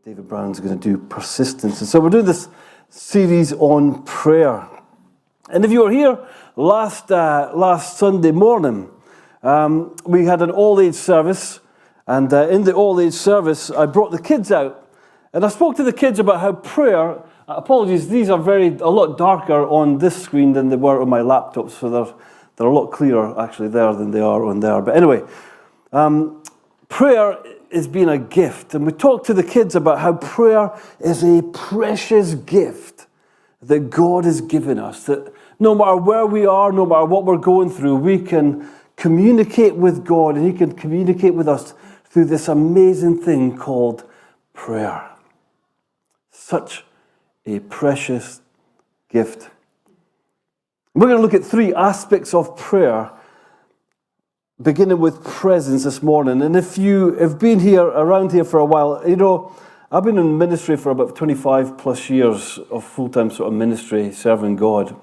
David Brown's going to do persistence. And so we're doing this series on prayer. And if you were here last Sunday morning, we had an all-age service. And in the all-age service, I brought the kids out. And I spoke to the kids about how prayer, apologies, these are a lot darker on this screen than they were on my laptop. So they're a lot clearer actually there than they are on there. But anyway, prayer is being a gift. And we talked to the kids about how prayer is a precious gift that God has given us. That no matter where we are, no matter what we're going through, we can communicate with God and He can communicate with us through this amazing thing called prayer. Such a precious gift. We're going to look at three aspects of prayer, beginning with presence this morning. And if you have been around here for a while, you know, I've been in ministry for about 25 plus years of full-time sort of ministry, serving God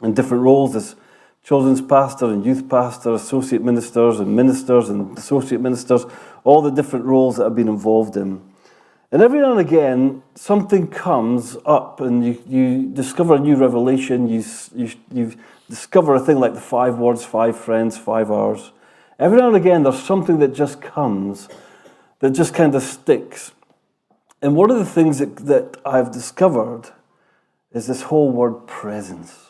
in different roles as children's pastor and youth pastor, associate ministers and associate ministers, all the different roles that I've been involved in. And every now and again, something comes up and you discover a new revelation, you discover a thing like the 5 words, 5 friends, 5 hours. Every now and again, there's something that just comes, that just kind of sticks. And one of the things that I've discovered is this whole word presence.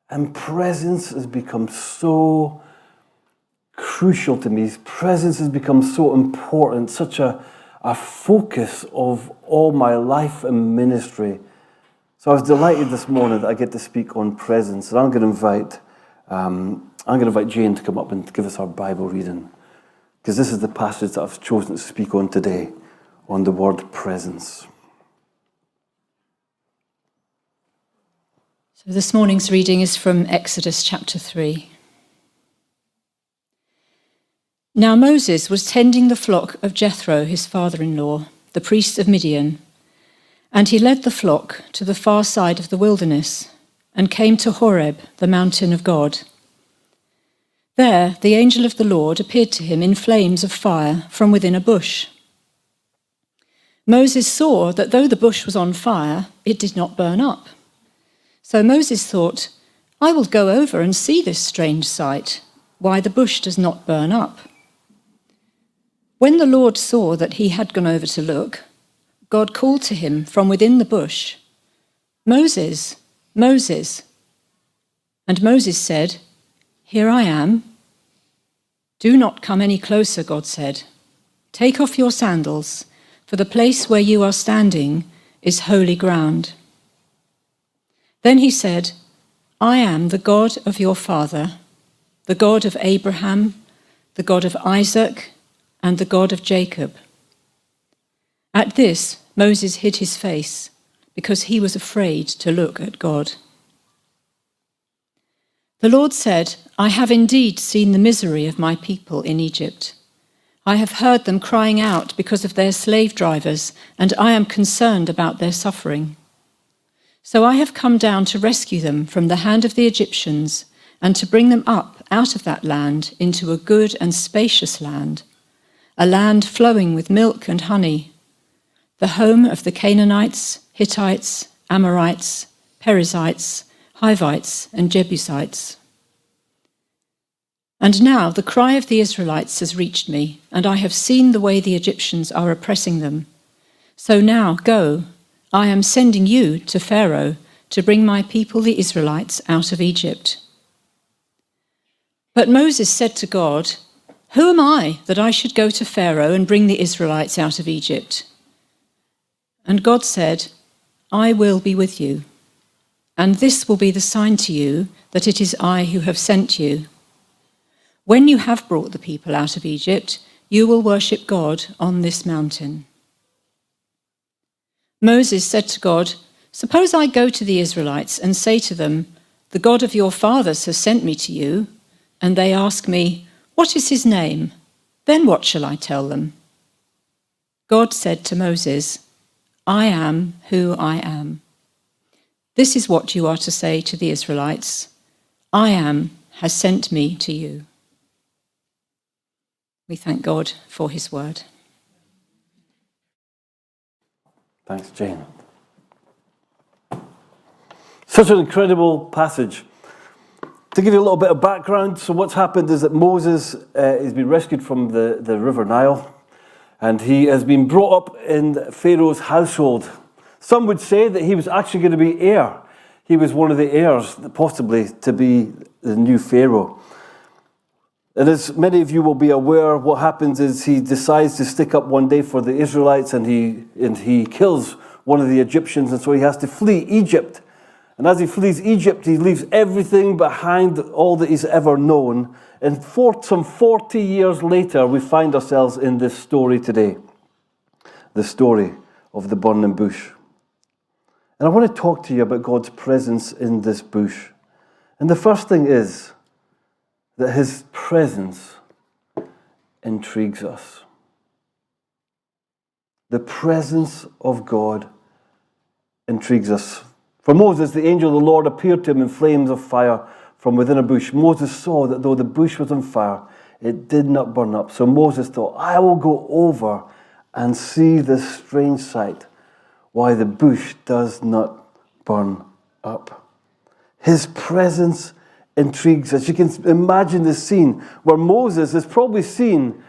And presence has become so crucial to me. Presence has become so important, such a focus of all my life and ministry. So I was delighted this morning that I get to speak on presence. And I'm going to invite Jane to come up and give us our Bible reading, because this is the passage that I've chosen to speak on today, on the word presence. So this morning's reading is from Exodus chapter 3. Now Moses was tending the flock of Jethro, his father-in-law, the priest of Midian, and he led the flock to the far side of the wilderness and came to Horeb, the mountain of God. There the angel of the Lord appeared to him in flames of fire from within a bush. Moses saw that though the bush was on fire, it did not burn up. So Moses thought, I will go over and see this strange sight, why the bush does not burn up. When the Lord saw that he had gone over to look, God called to him from within the bush, Moses, Moses. And Moses said, Here I am. Do not come any closer, God said. Take off your sandals, for the place where you are standing is holy ground. Then he said, I am the God of your father, the God of Abraham, the God of Isaac, and the God of Jacob. At this, Moses hid his face, because he was afraid to look at God. The Lord said, I have indeed seen the misery of my people in Egypt. I have heard them crying out because of their slave drivers, and I am concerned about their suffering. So I have come down to rescue them from the hand of the Egyptians and to bring them up out of that land into a good and spacious land, a land flowing with milk and honey, the home of the Canaanites, Hittites, Amorites, Perizzites, Hivites, and Jebusites. And now the cry of the Israelites has reached me, and I have seen the way the Egyptians are oppressing them. So now go, I am sending you to Pharaoh to bring my people the Israelites out of Egypt. But Moses said to God, Who am I that I should go to Pharaoh and bring the Israelites out of Egypt? And God said, I will be with you, and this will be the sign to you that it is I who have sent you. When you have brought the people out of Egypt, you will worship God on this mountain. Moses said to God, Suppose I go to the Israelites and say to them, The God of your fathers has sent me to you, and they ask me, What is his name? Then what shall I tell them? God said to Moses, I am who I am. This is what you are to say to the Israelites. I am has sent me to you. We thank God for his word. Thanks, Jane. Such an incredible passage. To give you a little bit of background, so what's happened is that Moses has been rescued from the River Nile, and he has been brought up in Pharaoh's household. Some would say that he was actually going to be heir. He was one of the heirs, possibly, to be the new Pharaoh. And as many of you will be aware, what happens is he decides to stick up one day for the Israelites, and he kills one of the Egyptians, and so he has to flee Egypt. And as he flees Egypt, he leaves everything behind, all that he's ever known. And some 40 years later, we find ourselves in this story today. The story of the burning bush. And I want to talk to you about God's presence in this bush. And the first thing is that his presence intrigues us. The presence of God intrigues us. For Moses, the angel of the Lord appeared to him in flames of fire from within a bush. Moses saw that though the bush was on fire, it did not burn up. So Moses thought, I will go over and see this strange sight, why the bush does not burn up. His presence intrigues us. You can imagine the scene where Moses has probably seen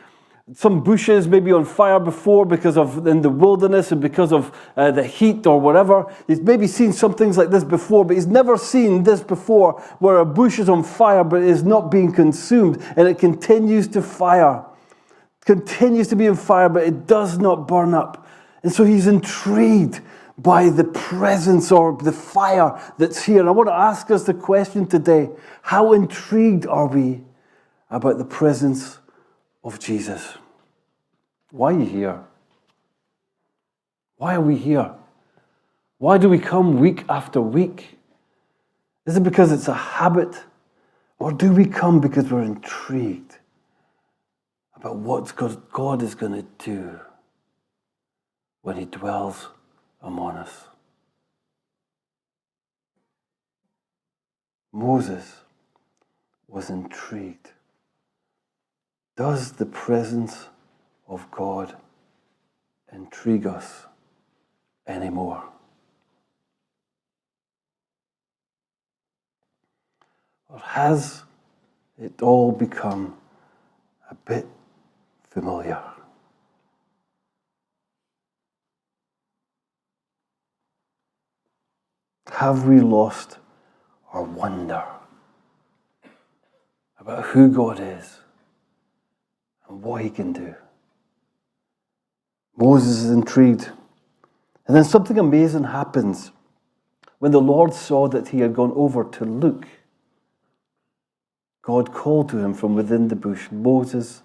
some bushes maybe on fire before because of in the wilderness and because of the heat or whatever. He's maybe seen some things like this before, but he's never seen this before where a bush is on fire but is not being consumed and it continues to fire. Continues to be on fire but it does not burn up. And so he's intrigued by the presence or the fire that's here. And I want to ask us the question today, how intrigued are we about the presence of Jesus? Why are you here? Why are we here? Why do we come week after week? Is it because it's a habit? Or do we come because we're intrigued about what God is going to do when he dwells among us? Moses was intrigued. Does the presence of God intrigue us anymore? Or has it all become a bit familiar? Have we lost our wonder about who God is and what he can do? Moses is intrigued. And then something amazing happens. When the Lord saw that he had gone over to look, God called to him from within the bush, Moses,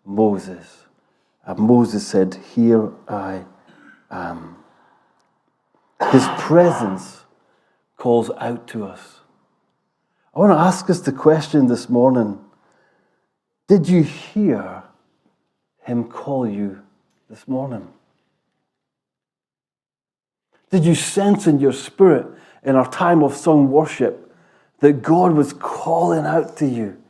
Moses. And Moses said, here I am. His presence calls out to us. I want to ask us the question this morning. Did you hear him call you this morning? Did you sense in your spirit in our time of sung worship that God was calling out to you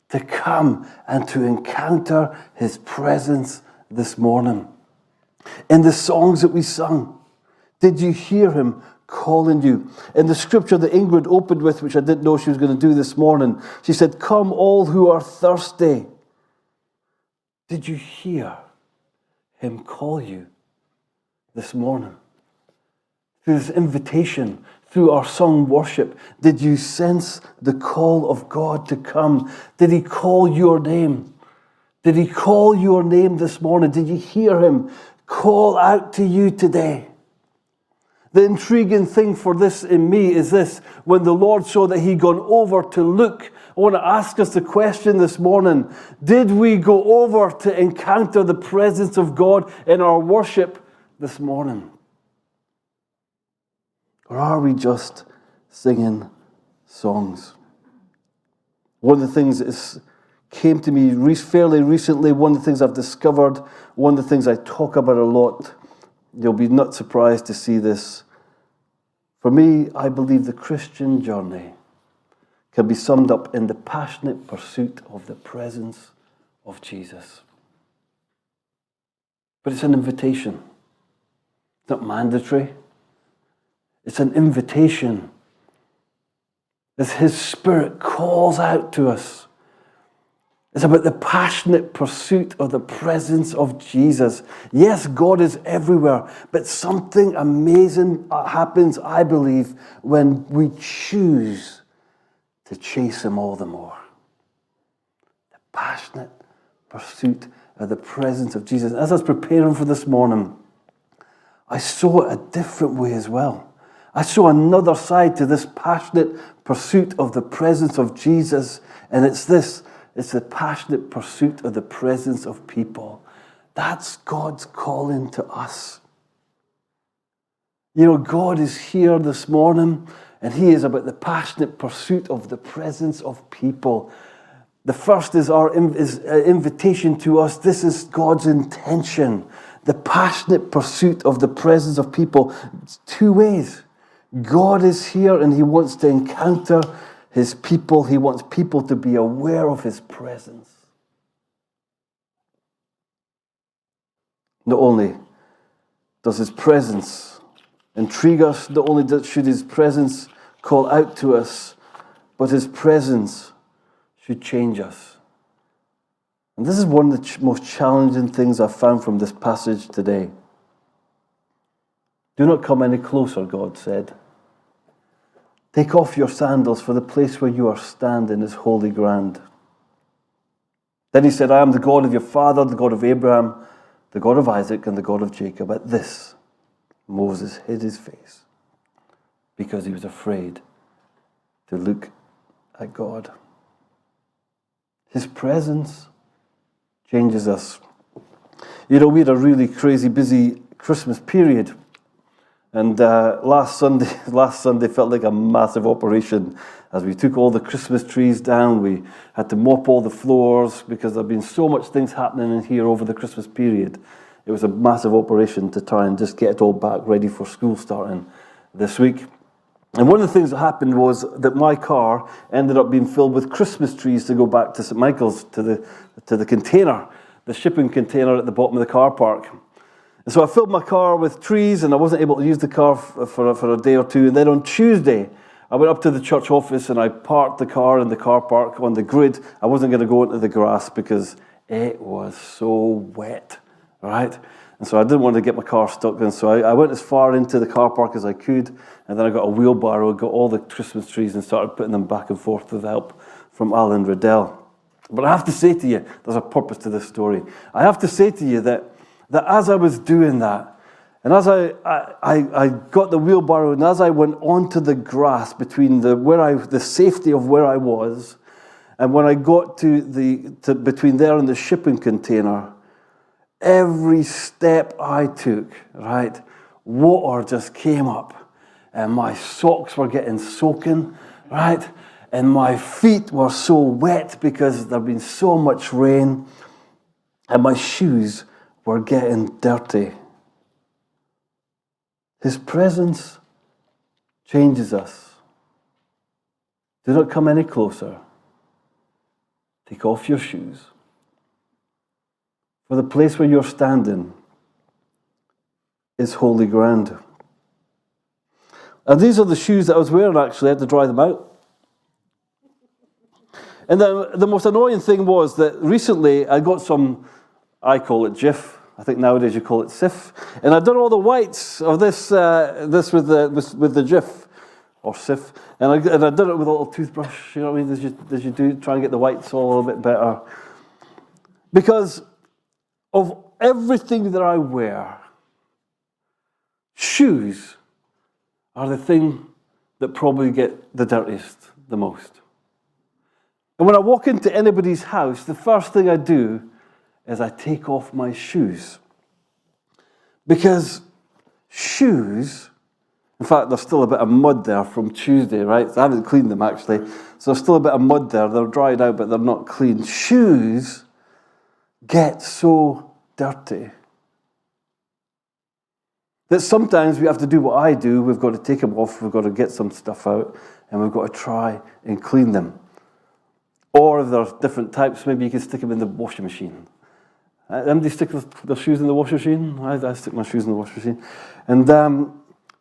to come and to encounter his presence this morning? In the songs that we sung, did you hear him calling you? In the scripture that Ingrid opened with, which I didn't know she was going to do this morning, she said, come all who are thirsty. Did you hear him call you this morning? Through this invitation, through our song worship, did you sense the call of God to come? Did he call your name? Did he call your name this morning? Did you hear him call out to you today? The intriguing thing for this in me is this: when the Lord saw that he'd gone over to look, I want to ask us the question this morning: did we go over to encounter the presence of God in our worship this morning? Or are we just singing songs? One of the things that came to me fairly recently, one of the things I've discovered, one of the things I talk about a lot, you'll be not surprised to see this. For me, I believe the Christian journey can be summed up in the passionate pursuit of the presence of Jesus. But it's an invitation. It's not mandatory. It's an invitation. As His Spirit calls out to us. It's about the passionate pursuit of the presence of Jesus. Yes, God is everywhere, but something amazing happens, I believe, when we choose to chase Him all the more. The passionate pursuit of the presence of Jesus. As I was preparing for this morning, I saw it a different way as well. I saw another side to this passionate pursuit of the presence of Jesus, and it's this. It's the passionate pursuit of the presence of people. That's God's calling to us. You know, God is here this morning, and He is about the passionate pursuit of the presence of people. The first is our invitation to us. This is God's intention. The passionate pursuit of the presence of people. It's two ways. God is here, and He wants to encounter His people. He wants people to be aware of His presence. Not only does His presence intrigue us, not only should His presence call out to us, but His presence should change us. And this is one of the most challenging things I've found from this passage today. Do not come any closer, God said. Take off your sandals, for the place where you are standing is holy ground. Then He said, I am the God of your father, the God of Abraham, the God of Isaac, and the God of Jacob. At this, Moses hid his face because he was afraid to look at God. His presence changes us. You know, we had a really crazy, busy Christmas period. And last Sunday felt like a massive operation as we took all the Christmas trees down. We had to mop all the floors because there have been so much things happening in here over the Christmas period. It was a massive operation to try and just get it all back ready for school starting this week. And one of the things that happened was that my car ended up being filled with Christmas trees to go back to St. Michael's, to the container, the shipping container at the bottom of the car park. And so I filled my car with trees, and I wasn't able to use the car for a day or two. And then on Tuesday, I went up to the church office and I parked the car in the car park on the grid. I wasn't going to go into the grass because it was so wet, right? And so I didn't want to get my car stuck. And so I went as far into the car park as I could. And then I got a wheelbarrow, got all the Christmas trees and started putting them back and forth with help from Alan Riddell. But I have to say to you, there's a purpose to this story. I have to say to you that as I was doing that, and as I got the wheelbarrow, and as I went onto the grass between the safety of where I was, and when I got to between there and the shipping container, every step I took, right, water just came up, and my socks were getting soaking, right, and my feet were so wet because there'd been so much rain, and my shoes were getting dirty. His presence changes us. Do not come any closer. Take off your shoes. For the place where you're standing is holy ground. And these are the shoes that I was wearing, actually. I had to dry them out. And the most annoying thing was that recently I got some, I call it Jif. I think nowadays you call it Sif. And I've done all the whites of this with the Jif or Sif. And I did it with a little toothbrush. You know what I mean? As you do, try and get the whites all a little bit better. Because of everything that I wear, shoes are the thing that probably get the dirtiest the most. And when I walk into anybody's house, the first thing I do is I take off my shoes. Because shoes, in fact, there's still a bit of mud there from Tuesday, right? So I haven't cleaned them, actually. So there's still a bit of mud there. They're dried out, but they're not clean. Shoes get so dirty that sometimes we have to do what I do. We've got to take them off. We've got to get some stuff out, and we've got to try and clean them. Or if there's different types, maybe you can stick them in the washing machine. Anybody stick their shoes in the washing machine? I stick my shoes in the washing machine. And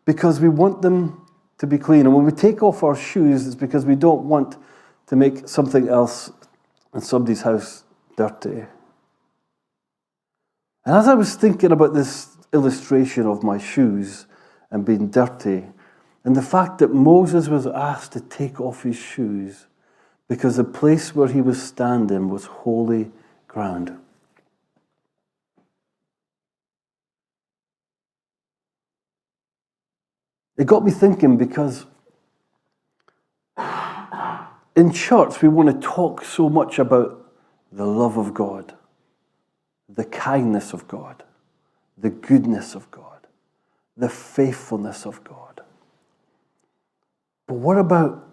because we want them to be clean. And when we take off our shoes, it's because we don't want to make something else in somebody's house dirty. And as I was thinking about this illustration of my shoes and being dirty, and the fact that Moses was asked to take off his shoes because the place where he was standing was holy ground. It got me thinking, because in church we want to talk so much about the love of God, the kindness of God, the goodness of God, the faithfulness of God. But what about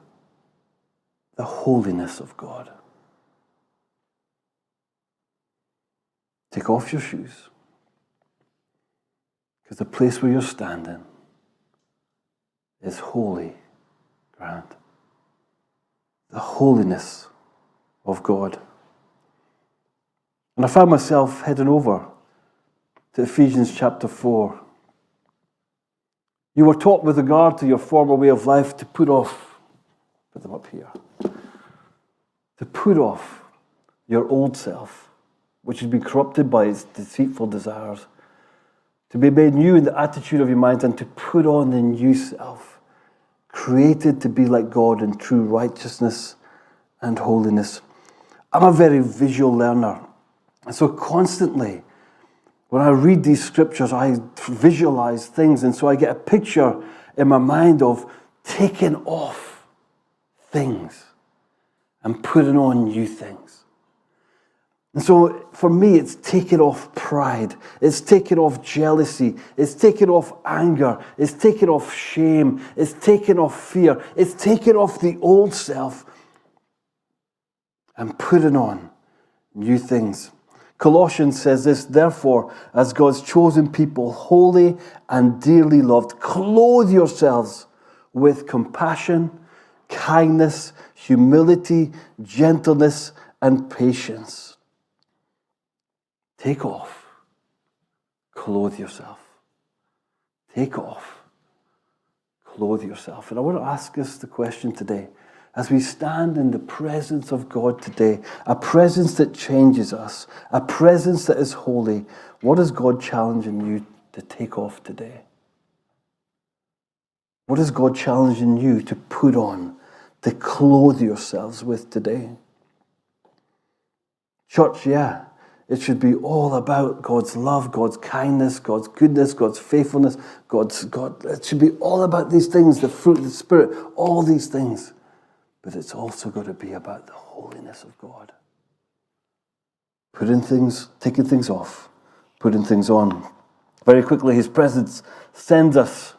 the holiness of God? Take off your shoes, because the place where you're standing is holy ground. The holiness of God. And I found myself heading over to Ephesians chapter 4. You were taught with regard to your former way of life to put them up here, to put off your old self, which has been corrupted by its deceitful desires, to be made new in the attitude of your mind, and to put on the new self, created to be like God in true righteousness and holiness. I'm a very visual learner, and so constantly when I read these scriptures, I visualize things, and so I get a picture in my mind of taking off things and putting on new things. And so for me, it's taking off pride, it's taking off jealousy, it's taking off anger, it's taking off shame, it's taking off fear, it's taking off the old self and putting on new things. Colossians says this: therefore, as God's chosen people, holy and dearly loved, clothe yourselves with compassion, kindness, humility, gentleness, and patience. Take off, clothe yourself. Take off, clothe yourself. And I want to ask us the question today, as we stand in the presence of God today, a presence that changes us, a presence that is holy, what is God challenging you to take off today? What is God challenging you to put on, to clothe yourselves with today? Church, yeah, it should be all about God's love, God's kindness, God's goodness, God's faithfulness, it should be all about these things, the fruit of the Spirit, all these things. But it's also got to be about the holiness of God. Taking things off, putting things on. Very quickly, his presence sends us.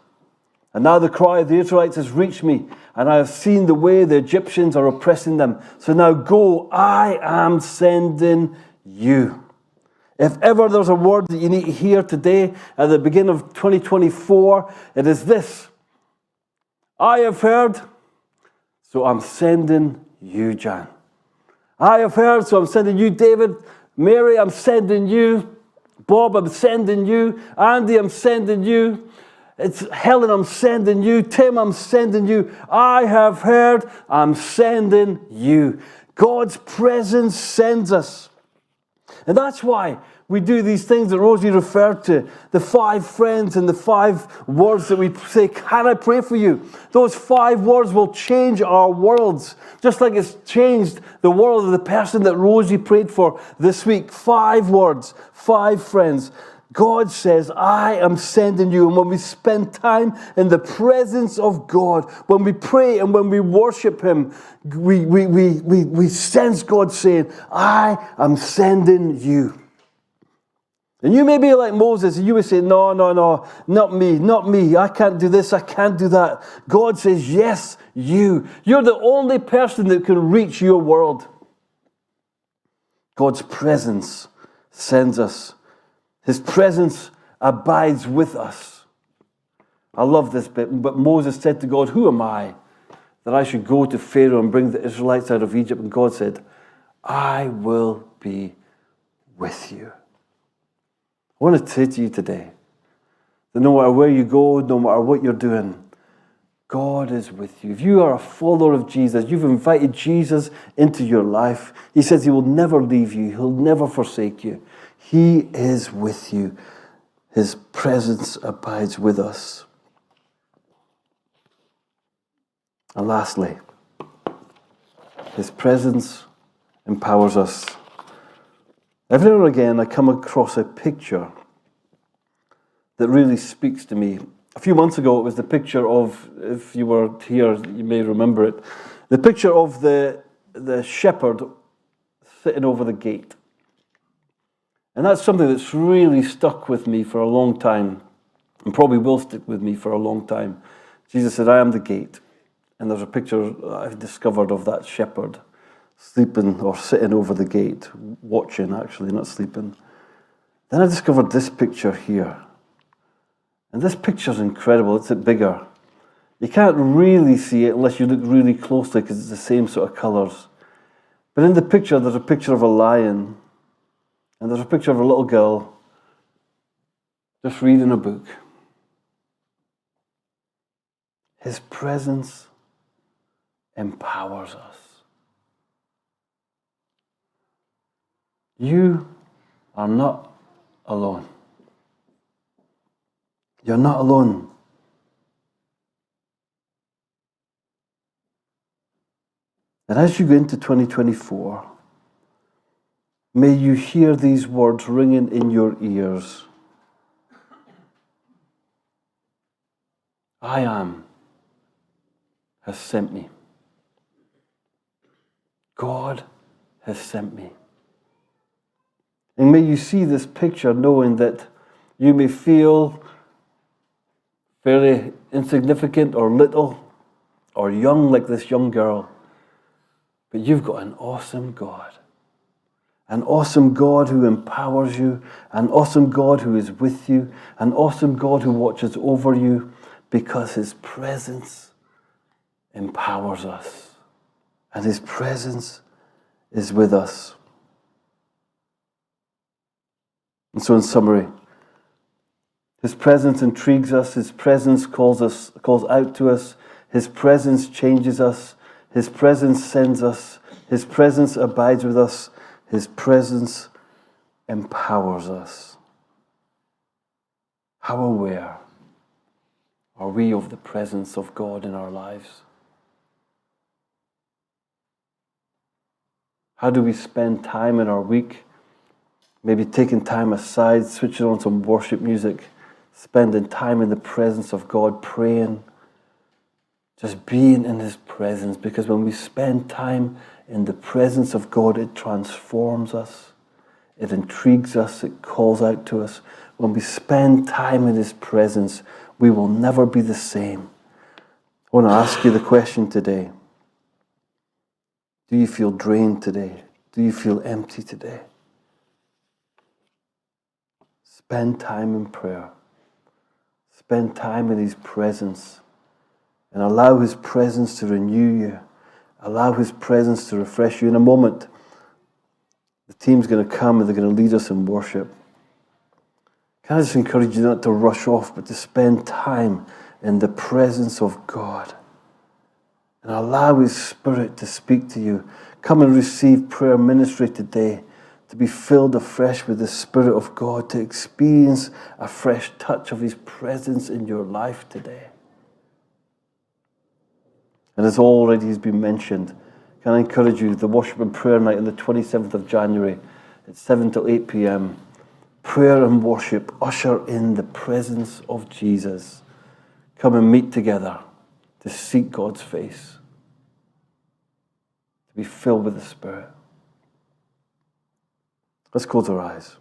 And now the cry of the Israelites has reached me, and I have seen the way the Egyptians are oppressing them. So now go, I am sending you. If ever there's a word that you need to hear today at the beginning of 2024, it is this: I have heard, so I'm sending you, Jan. I have heard, so I'm sending you, David. Mary, I'm sending you. Bob, I'm sending you. Andy, I'm sending you. It's Helen, I'm sending you. Tim, I'm sending you. I have heard, I'm sending you. God's presence sends us. And that's why we do these things that Rosie referred to, the 5 friends and the 5 words that we say, can I pray for you? Those 5 words will change our worlds, just like it's changed the world of the person that Rosie prayed for this week. 5 words, 5 friends. God says, I am sending you. And when we spend time in the presence of God, when we pray and when we worship Him, we sense God saying, I am sending you. And you may be like Moses, and you would say, no, not me. I can't do this, I can't do that. God says, yes, you. You're the only person that can reach your world. God's presence sends us. His presence abides with us. I love this bit. But Moses said to God, who am I that I should go to Pharaoh and bring the Israelites out of Egypt? And God said, I will be with you. I want to say to you today that no matter where you go, no matter what you're doing, God is with you. If you are a follower of Jesus, you've invited Jesus into your life. He says he will never leave you. He'll never forsake you. He is with you. His presence abides with us. And lastly, his presence empowers us. Every now and again, I come across a picture that really speaks to me. A few months ago, it was the picture of, if you were here, you may remember it, the picture of the shepherd sitting over the gate. And that's something that's really stuck with me for a long time, and probably will stick with me for a long time. Jesus said, I am the gate. And there's a picture I've discovered of that shepherd sleeping or sitting over the gate, watching actually, not sleeping. Then I discovered this picture here. And this picture's incredible. It's a bit bigger. You can't really see it unless you look really closely because it's the same sort of colours. But in the picture, there's a picture of a lion. And there's a picture of a little girl just reading a book. His presence empowers us. You are not alone. You're not alone. And as you go into 2024, may you hear these words ringing in your ears. I am has sent me. God has sent me. And may you see this picture knowing that you may feel fairly insignificant or little or young like this young girl, but you've got an awesome God. An awesome God who empowers you, an awesome God who is with you, an awesome God who watches over you because his presence empowers us and his presence is with us. And so in summary, his presence intrigues us, his presence calls out to us, his presence changes us, his presence sends us, his presence abides with us, his presence empowers us. How aware are we of the presence of God in our lives? How do we spend time in our week? Maybe taking time aside, switching on some worship music, spending time in the presence of God, praying, just being in his presence. Because when we spend time in the presence of God, it transforms us. It intrigues us. It calls out to us. When we spend time in his presence, we will never be the same. I want to ask you the question today. Do you feel drained today? Do you feel empty today? Spend time in prayer. Spend time in his presence. And allow his presence to renew you. Allow his presence to refresh you. In a moment, the team's going to come and they're going to lead us in worship. Can I just encourage you not to rush off, but to spend time in the presence of God. And allow his Spirit to speak to you. Come and receive prayer ministry today. To be filled afresh with the Spirit of God. To experience a fresh touch of his presence in your life today. And as already has been mentioned, can I encourage you, the worship and prayer night on the 27th of January at 7 till 8 p.m. Prayer and worship usher in the presence of Jesus. Come and meet together to seek God's face. To be filled with the Spirit. Let's close our eyes.